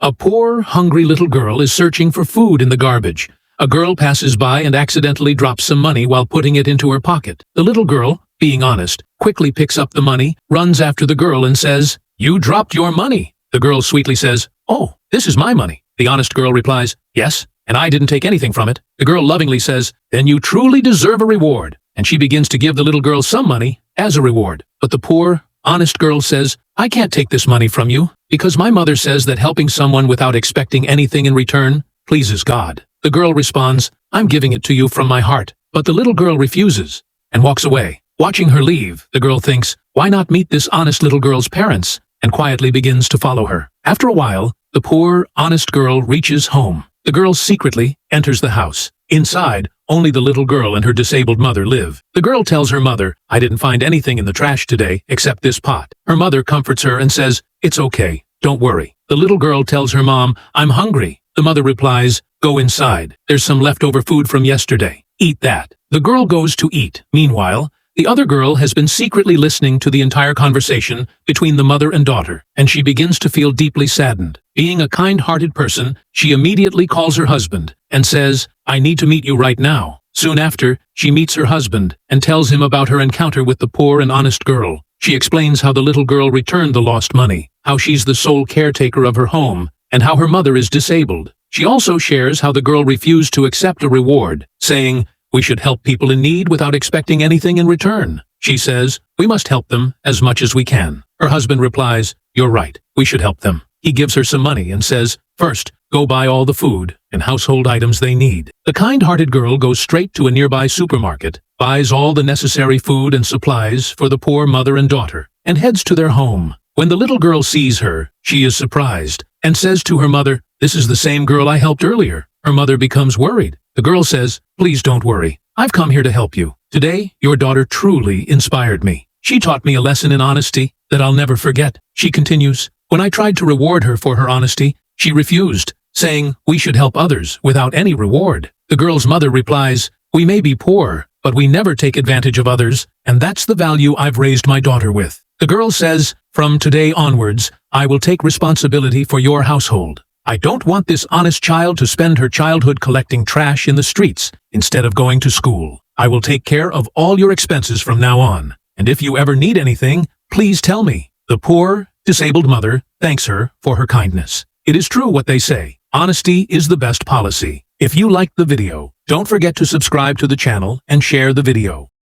A poor, hungry little girl is searching for food in the garbage. A girl passes by and accidentally drops some money while putting it into her pocket. The little girl, being honest, quickly picks up the money, runs after the girl and says, "You dropped your money." The girl sweetly says, "Oh, this is my money." The honest girl replies, "Yes, and I didn't take anything from it." The girl lovingly says, "Then you truly deserve a reward." And she begins to give the little girl some money as a reward. But the poor, honest girl says, "I can't take this money from you, because my mother says that helping someone without expecting anything in return pleases God." The girl responds, "I'm giving it to you from my heart." But the little girl refuses and walks away. Watching her leave, the girl thinks, why not meet this honest little girl's parents, and quietly begins to follow her. After a while, the poor, honest girl reaches home. The girl secretly enters the house. Inside, only the little girl and her disabled mother live. The girl tells her mother, "I didn't find anything in the trash today except this pot." Her mother comforts her and says, "It's okay, don't worry." The little girl tells her mom, "I'm hungry." The mother replies, "Go inside. There's some leftover food from yesterday. Eat that." The girl goes to eat. Meanwhile, the other girl has been secretly listening to the entire conversation between the mother and daughter, and she begins to feel deeply saddened. Being a kind-hearted person, she immediately calls her husband and says, "I need to meet you right now." Soon after, she meets her husband and tells him about her encounter with the poor and honest girl. She explains how the little girl returned the lost money, how she's the sole caretaker of her home, and how her mother is disabled. She also shares how the girl refused to accept a reward, saying, "We should help people in need without expecting anything in return." She says, "We must help them as much as we can." Her husband replies, "You're right, we should help them." He gives her some money and says, "First, go buy all the food and household items they need." The kind-hearted girl goes straight to a nearby supermarket, buys all the necessary food and supplies for the poor mother and daughter, and heads to their home. When the little girl sees her, she is surprised and says to her mother, "This is the same girl I helped earlier." Her mother becomes worried. The girl says, "Please don't worry. I've come here to help you. Today, your daughter truly inspired me. She taught me a lesson in honesty that I'll never forget." She continues, "When I tried to reward her for her honesty, she refused, saying we should help others without any reward." The girl's mother replies, "We may be poor, but we never take advantage of others, and that's the value I've raised my daughter with." The girl says, "From today onwards, I will take responsibility for your household. I don't want this honest child to spend her childhood collecting trash in the streets instead of going to school. I will take care of all your expenses from now on, and if you ever need anything, please tell me." The poor, disabled mother thanks her for her kindness. It is true what they say, honesty is the best policy. If you liked the video, don't forget to subscribe to the channel and share the video.